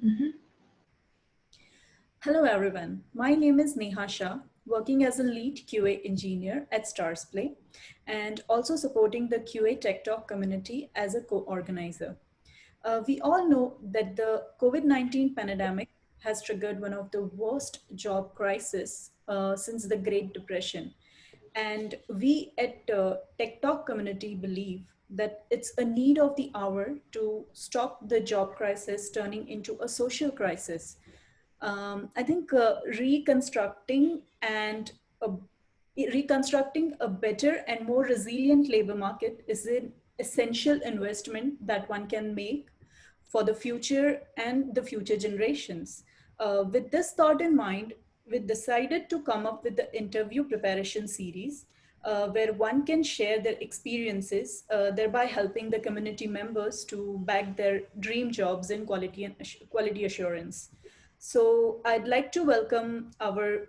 Mhm. Hello everyone, my name is Neha Shah, working as a lead QA engineer at StarsPlay and also supporting the QA Tech Talk community as a co-organizer. We all know that the COVID-19 pandemic has triggered one of the worst job crises since the Great Depression. And we at Tech Talk community believe that it's a need of the hour to stop the job crisis turning into a social crisis. I think a, reconstructing a better and more resilient labor market is an essential investment that one can make for the future and the future generations. With this thought in mind, we decided to come up with the interview preparation series where one can share their experiences, thereby helping the community members to back their dream jobs in quality assurance. So I'd like to welcome our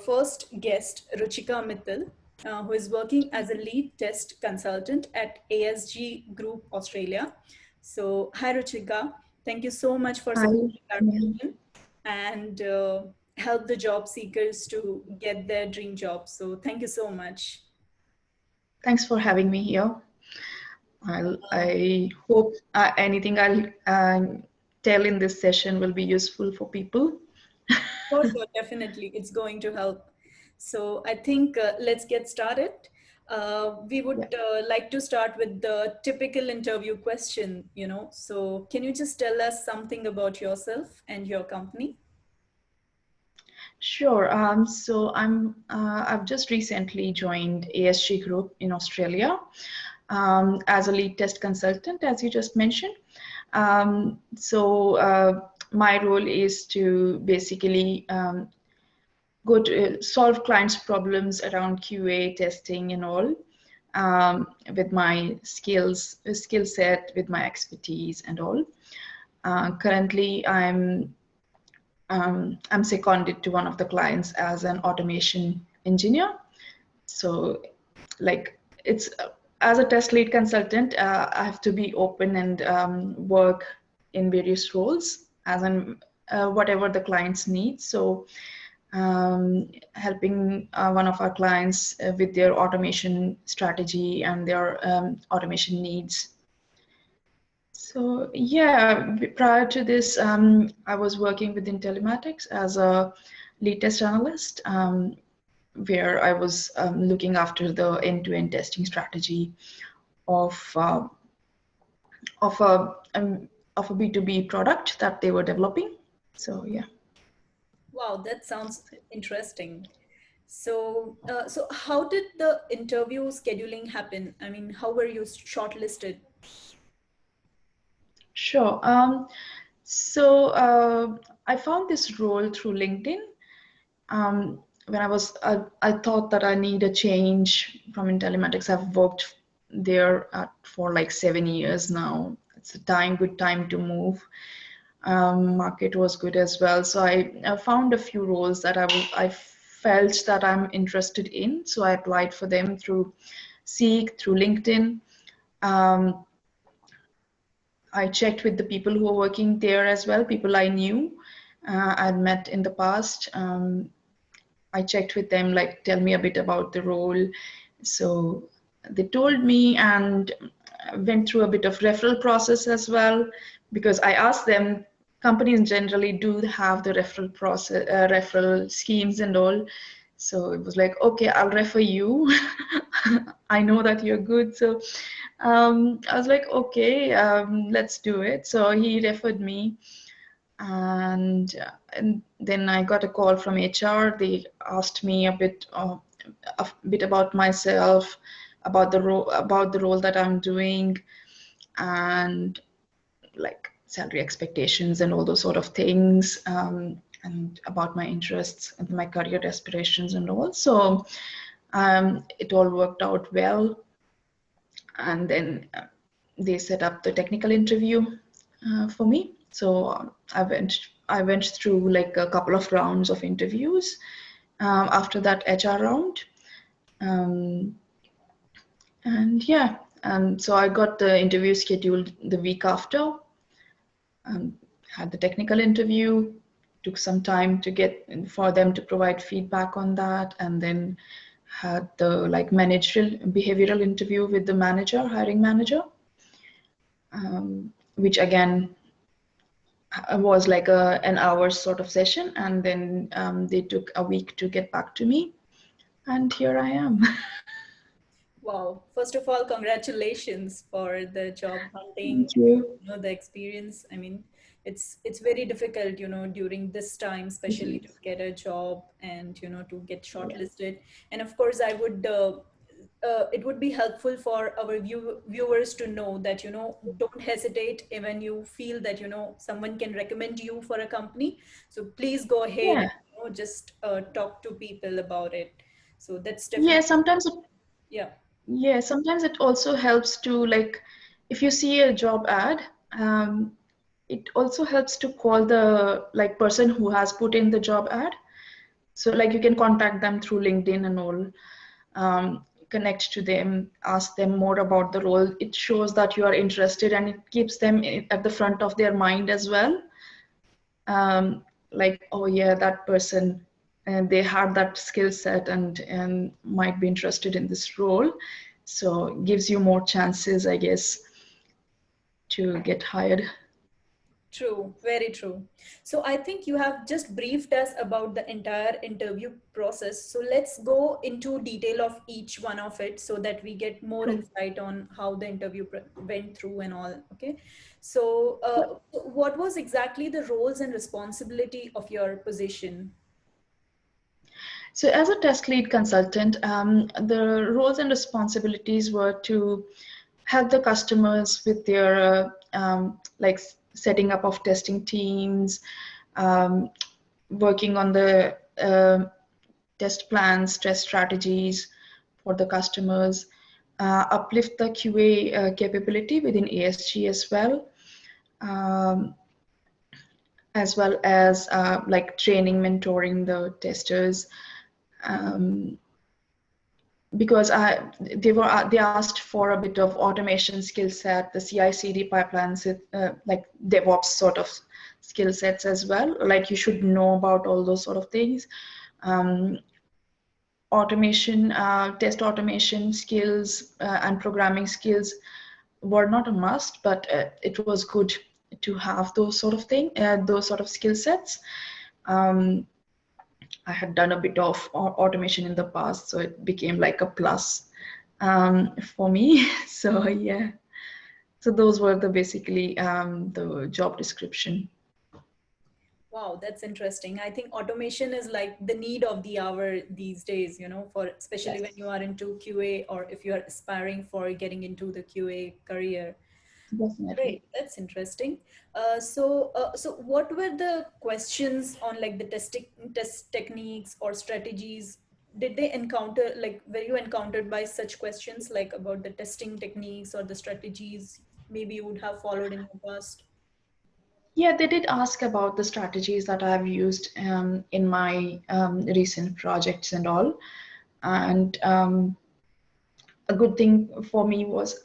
first guest, Ruchika Mittal, who is working as a lead test consultant at ASG Group Australia. So hi Ruchika, thank you so much for Hi. supporting our Yeah. mission and help the job seekers to get their dream jobs. So thank you so much. Thanks for having me here. I hope anything I'll tell in this session will be useful for people. Sure, definitely. It's going to help. So I think let's get started. We Yeah. would like to start with the typical interview question, So can you just tell us something about yourself and your company? Sure. I've just recently joined ASG Group in Australia as a lead test consultant, as you just mentioned. My role is to basically go to solve clients' problems around QA testing and all, with my skill set, with my expertise and all. Currently, I'm seconded to one of the clients as an automation engineer. So, like it's as a test lead consultant, I have to be open and work in various roles as in whatever the clients need. So helping one of our clients with their automation strategy and their automation needs. So yeah, prior to this, I was working within Telematics as a lead test analyst, where I was looking after the end-to-end testing strategy of uh, of a of a B2B product that they were developing. So yeah. Wow, that sounds interesting. So how did the interview scheduling happen? I mean, how were you shortlisted? Sure. So I found this role through LinkedIn. When I thought that I need a change from in telematics. I've worked there for like 7 years now. It's a good time to move. Market was good as well. So I found a few roles that I felt that I'm interested in. So I applied for them through Seek, through LinkedIn. Um, I checked with the people who were working there as well, people I knew, I'd met in the past. I checked with them, like, tell me a bit about the role. So they told me, and went through a bit of referral process as well, because I asked them, companies generally do have the referral process, referral schemes and all. So it was like, okay, I'll refer you. I know that you're good. So I was like, okay, let's do it. So he referred me, and then I got a call from HR. They asked me a bit about myself, about the role that I'm doing, and like salary expectations and all those sort of things, and about my interests and my career aspirations and all. So it all worked out well, and then they set up the technical interview for me. So I went through like a couple of rounds of interviews. After that HR round, um, and yeah, so I got the interview scheduled the week after. Um, had the technical interview, took some time to for them to provide feedback on that, and then had the like managerial behavioral interview with the manager, hiring manager, which again was like an hour sort of session, and then they took a week to get back to me, and here I am. Wow. First of all, congratulations for the job hunting, Thank you. the experience. I mean, it's very difficult, during this time, especially to get a job and, to get shortlisted. And of course, it would be helpful for our viewers to know that, don't hesitate when you feel that, someone can recommend you for a company. So please go ahead Yeah. and, just talk to people about it. So that's Yeah, definitely, sometimes yeah. yeah, sometimes it also helps to like, if you see a job ad, it also helps to call the like person who has put in the job ad. So like you can contact them through LinkedIn and all, connect to them, ask them more about the role. It shows that you are interested, and it keeps them at the front of their mind as well. Like, oh yeah, that person, and they had that skill set and might be interested in this role. So it gives you more chances, I guess, to get hired. True, very true. So I think you have just briefed us about the entire interview process. So let's go into detail of each one of it so that we get more True. insight on how the interview went through and all. Okay. So what was exactly the roles and responsibility of your position? So as a test lead consultant, the roles and responsibilities were to help the customers with their like setting up of testing teams, um, working on the test plans, test strategies for the customers, uplift the QA capability within ASG as well as like training, mentoring the testers. Um, because they asked for a bit of automation skill set, the CI/CD pipelines, like DevOps sort of skill sets as well. Like you should know about all those sort of things. Automation, test automation skills and programming skills were not a must, but it was good to have those sort of skill sets. I had done a bit of automation in the past, so it became like a plus for me. So yeah, so those were the basically the job description. Wow, that's interesting. I think automation is like the need of the hour these days, for especially when Yes, you are into QA or if you are aspiring for getting into the QA career. definitely. Great, that's interesting. So what were the questions on like the test techniques or strategies? Did they encounter, like, were you encountered by such questions like about the testing techniques or the strategies maybe you would have followed in the past? Yeah, they did ask about the strategies that I've used in my recent projects and all. And a good thing for me was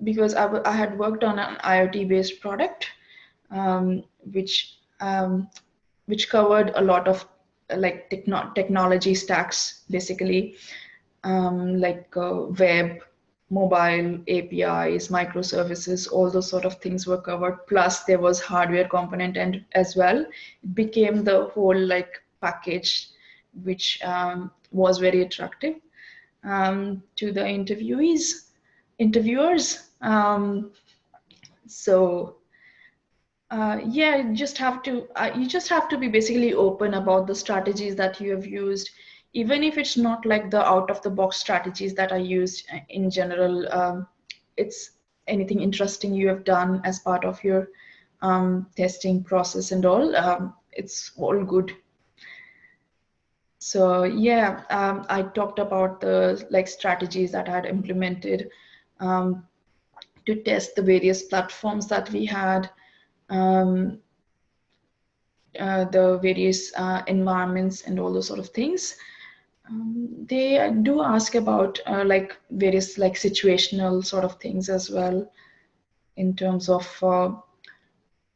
because I had worked on an IoT-based product, um, which um, which covered a lot of like technology stacks, basically, like web, mobile, APIs, microservices, all those sort of things were covered. Plus, there was hardware component and as well. It became the whole like package, which was very attractive to the interviewers. So yeah, you just have to be basically open about the strategies that you have used, even if it's not like the out of the box strategies that are used in general. It's anything interesting you have done as part of your testing process and all. It's all good. So yeah, I talked about the like strategies that I had implemented um, to test the various platforms that we had. Um, the various environments and all those sort of things. They do ask about like various like situational sort of things as well in terms of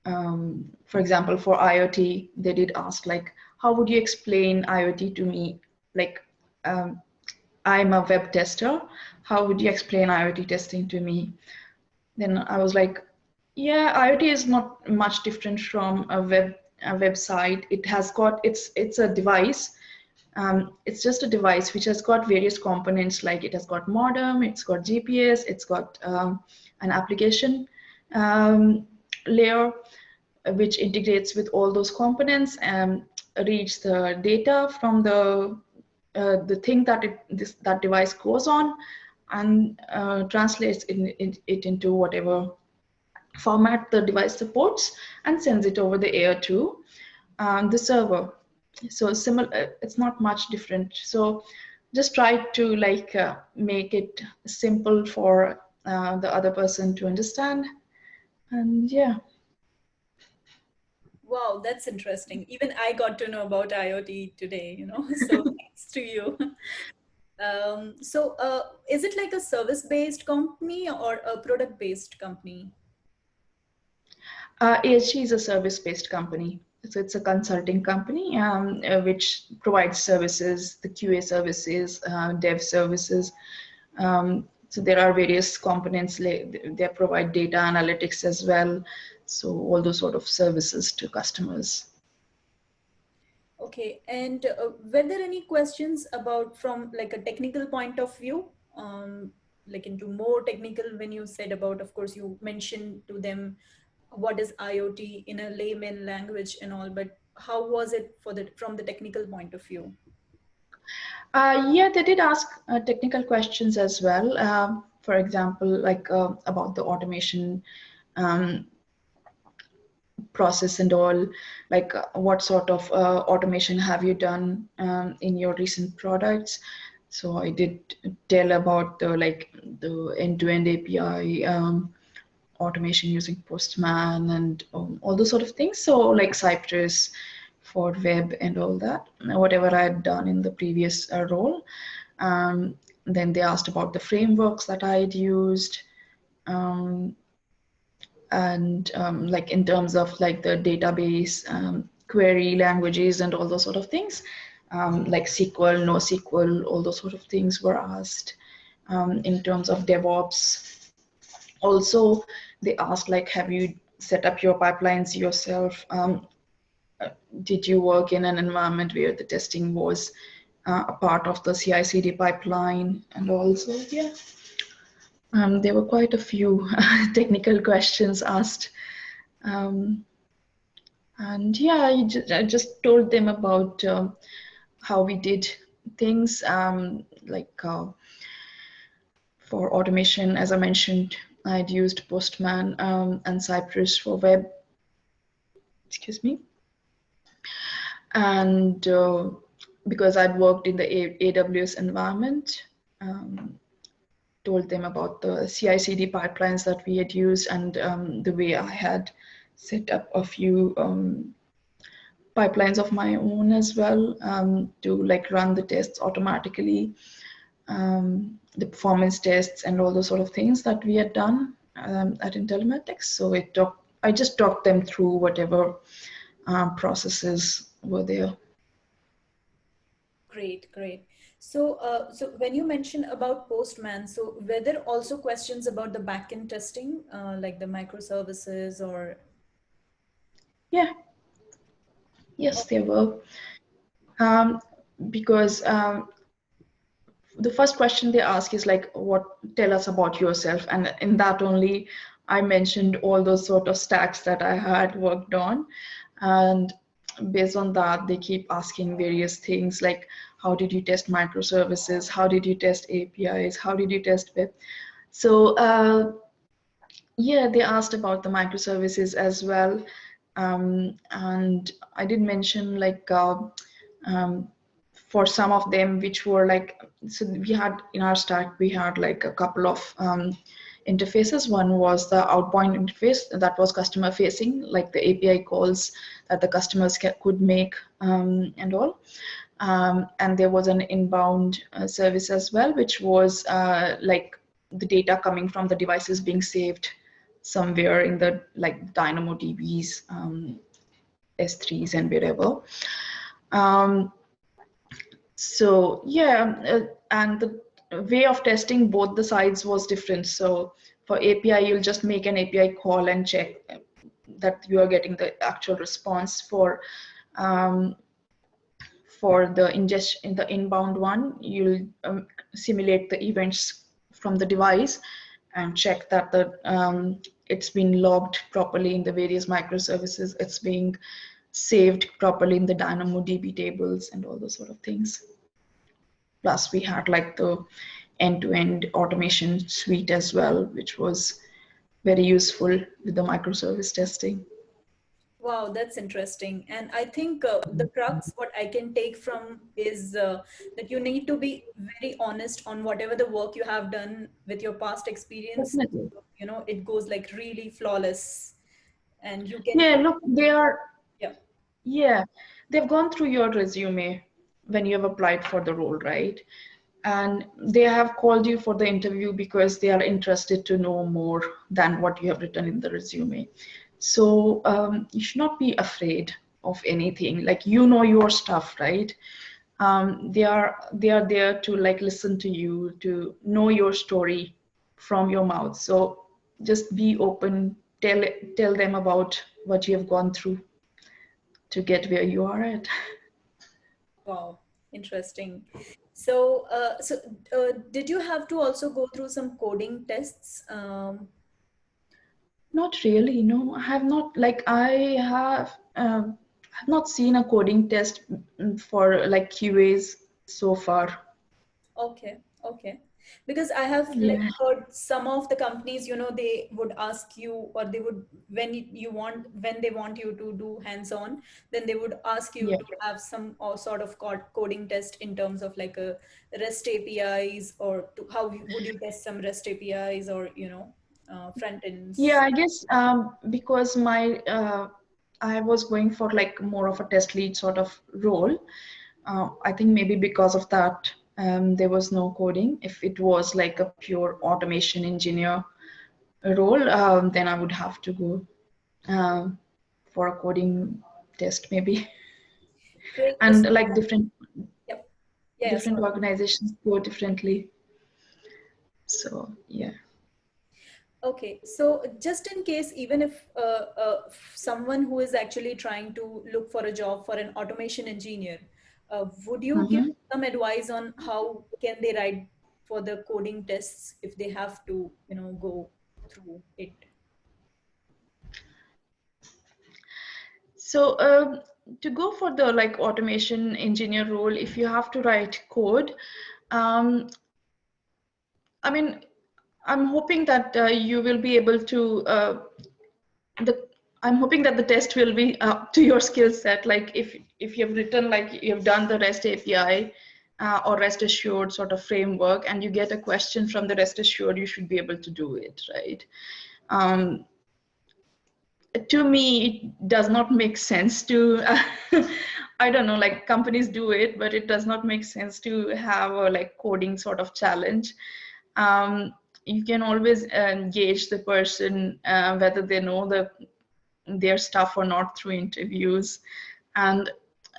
for example, for IoT, they did ask like, how would you explain IoT to me? Like, I'm a web tester. How would you explain IoT testing to me? Then I was like, yeah, IoT is not much different from a website. It has got, it's a device. It's just a device which has got various components, like it has got modem, it's got GPS, it's got an application layer which integrates with all those components and reads the data from the thing that that device goes on, and translates it into whatever format the device supports, and sends it over the air to the server. So similar, it's not much different. So just try to like make it simple for the other person to understand, and yeah. Wow, that's interesting. Even I got to know about IoT today, you know, so thanks to you. Is it like a service-based company or a product-based company? AHG is a service-based company. So it's a consulting company which provides services, the QA services, dev services. So there are various components. They provide data analytics as well. So all those sort of services to customers. Okay, and were there any questions about from like a technical point of view, like into more technical when you said about, of course, you mentioned to them what is IoT in a layman language and all, but how was it for from the technical point of view? Yeah, they did ask technical questions as well. For example, like about the automation process and all, like what sort of automation have you done in your recent products. So I did tell about the like the end-to-end API automation using Postman and all those sort of things. So like Cypress for web and all that, whatever I had done in the previous role. Then they asked about the frameworks that I had used. And like in terms of like the database query languages and all those sort of things, like SQL, NoSQL, all those sort of things were asked. In terms of DevOps, also they asked like, have you set up your pipelines yourself? Did you work in an environment where the testing was a part of the CI/CD pipeline? And also, yeah. There were quite a few technical questions asked. And yeah, I just told them about how we did things, like for automation, as I mentioned, I'd used Postman and Cypress for web. Excuse me. And because I'd worked in the AWS environment, told them about the CI/CD pipelines that we had used, and the way I had set up a few pipelines of my own as well to like run the tests automatically, the performance tests and all those sort of things that we had done at Telematics. So I just talked them through whatever processes were there. Great, great. So, so when you mentioned about Postman, so were there also questions about the backend testing, like the microservices or? Yeah. Yes, Okay. there were. Because the first question they ask is like, tell us about yourself. And in that only, I mentioned all those sort of stacks that I had worked on. And based on that, they keep asking various things like, how did you test microservices? How did you test APIs? How did you test web? So yeah, they asked about the microservices as well. And I did mention like, for some of them, which were like, so we had in our stack, we had like a couple of interfaces. One was the outbound interface that was customer facing, like the API calls that the customers could make and all. And there was an inbound service as well, which was like the data coming from the devices being saved somewhere in the like DynamoDBs, S3s and wherever. So yeah, and the way of testing both the sides was different. So for API, you'll just make an API call and check that you are getting the actual response. For the ingestion, the inbound one, you'll simulate the events from the device and check that it's been logged properly in the various microservices. It's being saved properly in the DynamoDB tables and all those sort of things. Plus, we had like the end-to-end automation suite as well, which was very useful with the microservice testing. Wow, that's interesting. And I think the crux, what I can take from is that you need to be very honest on whatever the work you have done with your past experience. Definitely. You know, it goes like really flawless, and you can. Yeah, look, Yeah. yeah, they've gone through your resume when you have applied for the role, right? And they have called you for the interview because they are interested to know more than what you have written in the resume. So you should not be afraid of anything. Like, you know your stuff, right? They are there to like listen to you, to know your story from your mouth. So just be open, tell them about what you have gone through to get where you are at. Wow, interesting. So, did you have to also go through some coding tests? Not really, no. I have not, like, have not seen a coding test for like QAs so far. Okay, okay. Because I have like Yeah, heard some of the companies, you know, they would ask you, or they would, when they want you to do hands-on, then they would ask you yeah. to have some sort of coding test in terms of like a REST APIs, or to, would you test some REST APIs, or, you know, front Yeah, ends? I guess because I was going for like more of a test lead sort of role. I think maybe because of that, there was no coding. If it was like a pure automation engineer role, then I would have to go for a coding test maybe. Great. And like Yep. Yeah, different sorry. organizations go differently. So yeah. Okay, so just in case, even if someone who is actually trying to look for a job for an automation engineer, would you give Mhm. some advice on how can they write for the coding tests if they have to, you know, go through it? So to go for the like automation engineer role, if you have to write code, um, I mean, I'm hoping that you will be able to the I'm hoping that the test will be up to your skill set. Like if you've written, like you've done the REST API or REST assured sort of framework, and you get a question from the REST assured, you should be able to do it, right? Um, to me, it does not make sense to I don't know, like companies do it, but it does not make sense to have a like coding sort of challenge. You can always gauge the person whether they know their stuff or not through interviews. And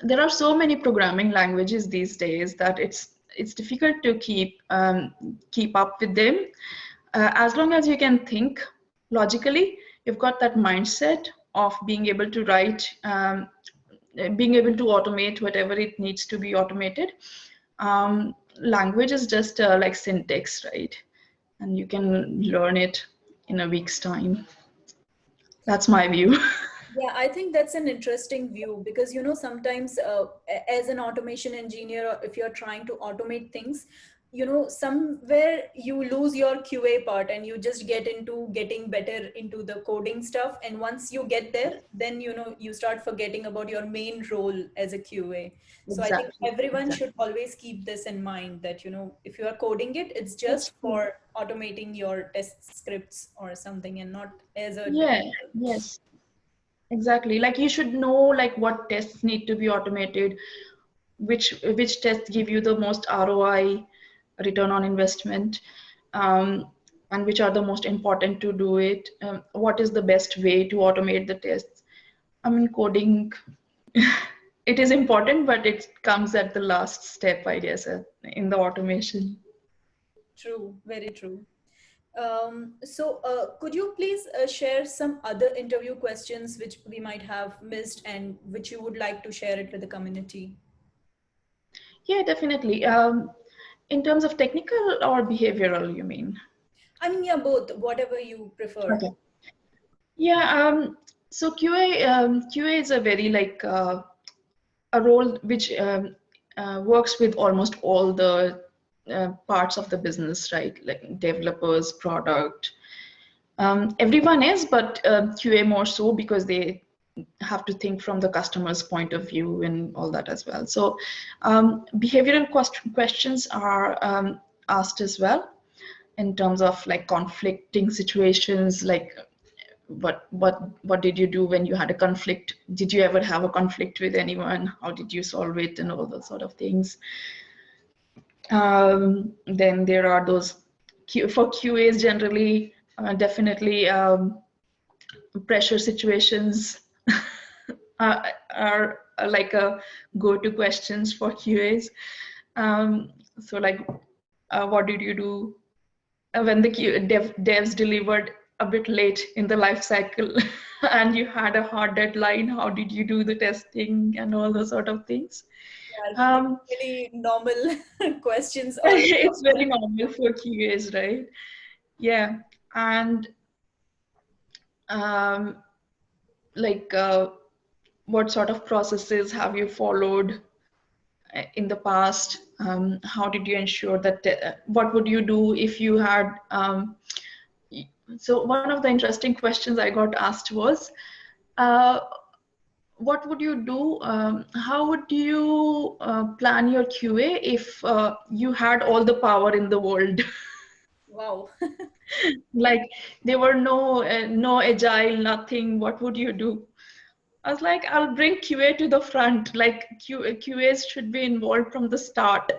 there are so many programming languages these days that it's difficult to keep up with them. As long as you can think logically, you've got that mindset of being able to write, being able to automate whatever it needs to be automated. Language is just like syntax, right? And you can learn it in a week's time. That's my view. Yeah, I think that's an interesting view because, you know, sometimes as an automation engineer, or if you're trying to automate things, you know, somewhere you lose your QA part and you just get into getting better into the coding stuff. And once you get there, then, you know, you start forgetting about your main role as a QA. So I think Exactly, everyone should exactly. always keep this in mind that, you know, if you are coding it, it's That's just true. for automating your test scripts or something, and not as a Yeah, developer. yes, exactly. Like you should know like what tests need to be automated, which tests give you the most ROI, return on investment. and which are the most important to do it. What is the best way to automate the tests? I mean, coding, it is important, but it comes at the last step, I guess, in the automation. True, very true. Could you please share some other interview questions which we might have missed and which you would like to share it with the community? Yeah, definitely. In terms of technical or behavioral, you mean? I mean, yeah, both, whatever you prefer. Okay. Yeah. So QA is a very like a role which works with almost all the parts of the business, right? Like developers, product. Everyone is, but QA more so because they have to think from the customer's point of view and all that as well. So behavioral questions are asked as well in terms of like conflicting situations, like what did you do when you had a conflict? Did you ever have a conflict with anyone? How did you solve it and all those sort of things? Then there are those for QAs generally, definitely pressure situations are like a go-to questions for QAs. So like, what did you do when the devs delivered a bit late in the life cycle and you had a hard deadline? How did you do the testing and all those sort of things? Yeah, really normal questions or It's very normal for QAs, right? Yeah. And um, like, what sort of processes have you followed in the past? How did you ensure that, what would you do if you had, so one of the interesting questions I got asked was, uh, what would you do? How would you plan your QA if you had all the power in the world? wow. Like there were no agile, nothing. What would you do? I was like, I'll bring QA to the front. Like QAs should be involved from the start,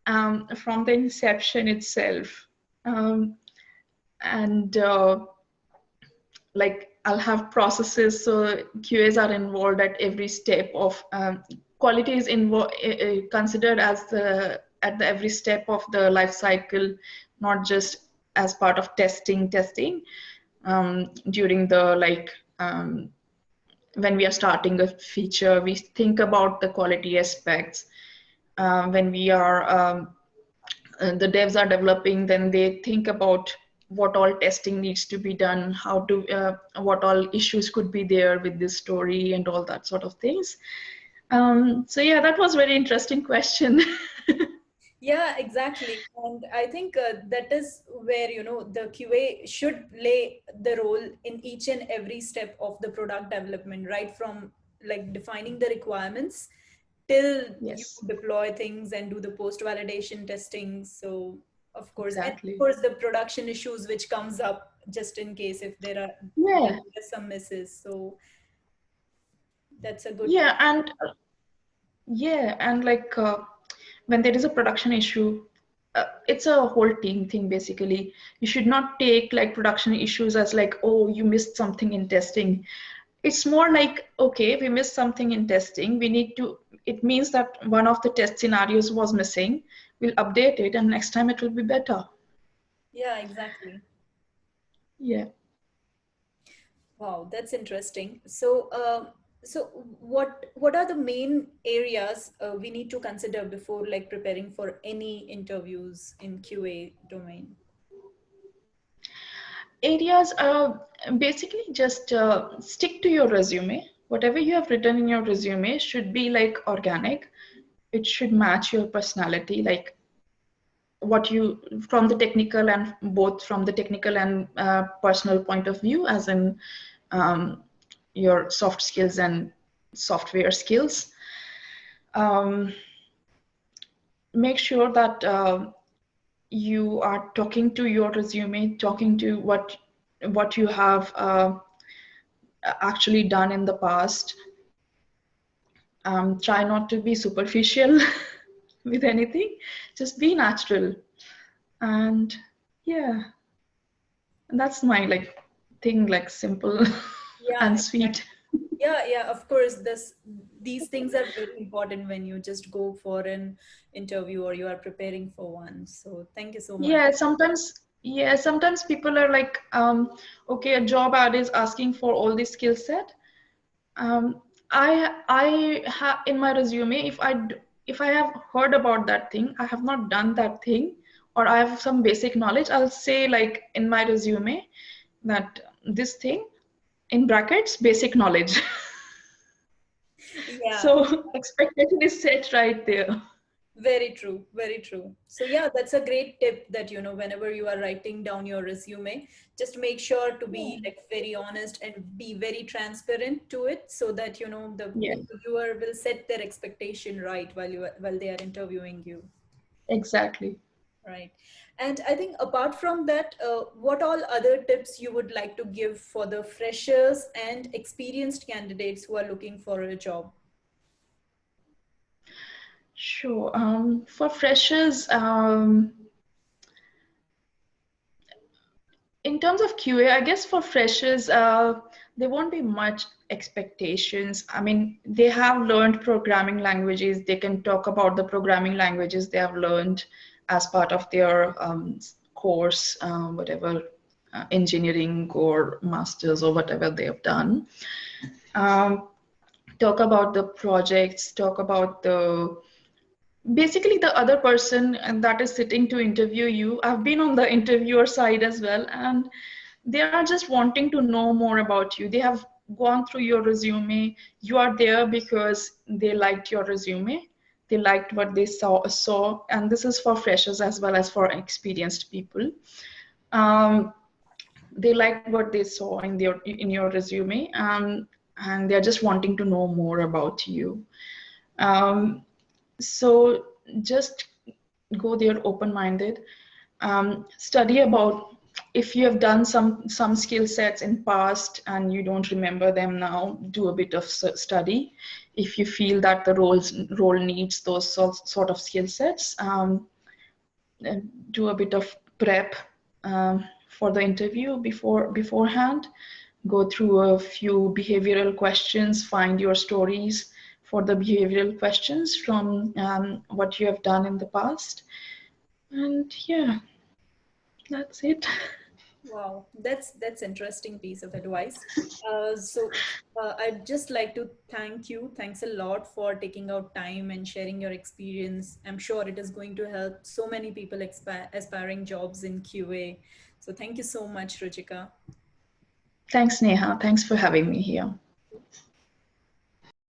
from the inception itself. Um, and like I'll have processes, so QAs are involved at every step of quality is considered as the at the every step of the life cycle, not just as part of testing during the like when we are starting a feature, we think about the quality aspects. When we are the devs are developing, then they think about what all testing needs to be done, how to what all issues could be there with this story and all that sort of things. So yeah, that was very interesting question. Yeah, exactly. And I think that is where, the QA should play the role in each and every step of the product development, right from like defining the requirements till you Yes, deploy things and do the post validation testing. So of course, and of exactly. course the production issues which comes up just in case if there are Yeah, some misses. So that's a good yeah, and yeah, and like when there is a production issue, it's a whole team thing basically. You should not take like production issues as like, oh, you missed something in testing. It's more like, okay, we missed something in testing. We need to, it means that one of the test scenarios was missing. We'll update it and next time it will be better. Yeah, exactly. Yeah. Wow, that's interesting. So what are the main areas we need to consider before like preparing for any interviews in QA domain? Areas basically just stick to your resume. Whatever you have written in your resume should be like organic. It should match your personality, like what you from the technical and both from the technical and personal point of view, as in um, your soft skills and software skills. Um, Make sure that you are talking to your resume, talking to what you have actually done in the past. Try not to be superficial with anything. Just be natural. And Yeah, and that's my like thing, like simple Yeah, and exactly. sweet. Yeah, yeah, of course. These things are very important when you just go for an interview or you are preparing for one. So thank you so much. Sometimes people are like, okay, a job ad is asking for all this skill set. I have in my resume, if I have heard about that thing, I have not done that thing, or I have some basic knowledge, I'll say like in my resume that this thing in brackets basic knowledge. Yeah, So expectation is set right there. very true, very true. So yeah, that's a great tip that, whenever you are writing down your resume, just make sure to Yeah. be like very honest and be very transparent to it so that, the Yeah, interviewer will set their expectation right while they are interviewing you. exactly. Right. And I think apart from that, what all other tips you would like to give for the freshers and experienced candidates who are looking for a job? Sure. For freshers, in terms of QA, I guess for freshers, there won't be much expectations. I mean, they have learned programming languages. They can talk about the programming languages they have learned as part of their course, whatever engineering or masters or whatever they have done. Um, Talk about the projects, talk about the basically the other person and that is sitting to interview you. I've been on the interviewer side as well, and they are just wanting to know more about you. They have gone through your resume. You are there because they liked your resume. They liked what they saw, and this is for freshers as well as for experienced people. um, they liked what they saw in your resume, and they're just wanting to know more about you. um, so just go there open-minded. Study about if you have done some skill sets in past and you don't remember them now, do a bit of study. If you feel that the role needs those sort of skill sets, do a bit of prep for the interview beforehand. Go through a few behavioral questions, find your stories for the behavioral questions from what you have done in the past. And yeah, that's it. Wow, that's interesting piece of advice. I'd just like to thank you. Thanks a lot for taking out time and sharing your experience. I'm sure it is going to help so many people aspiring jobs in QA. So thank you so much, Ruchika. Thanks, Neha. Thanks for having me here.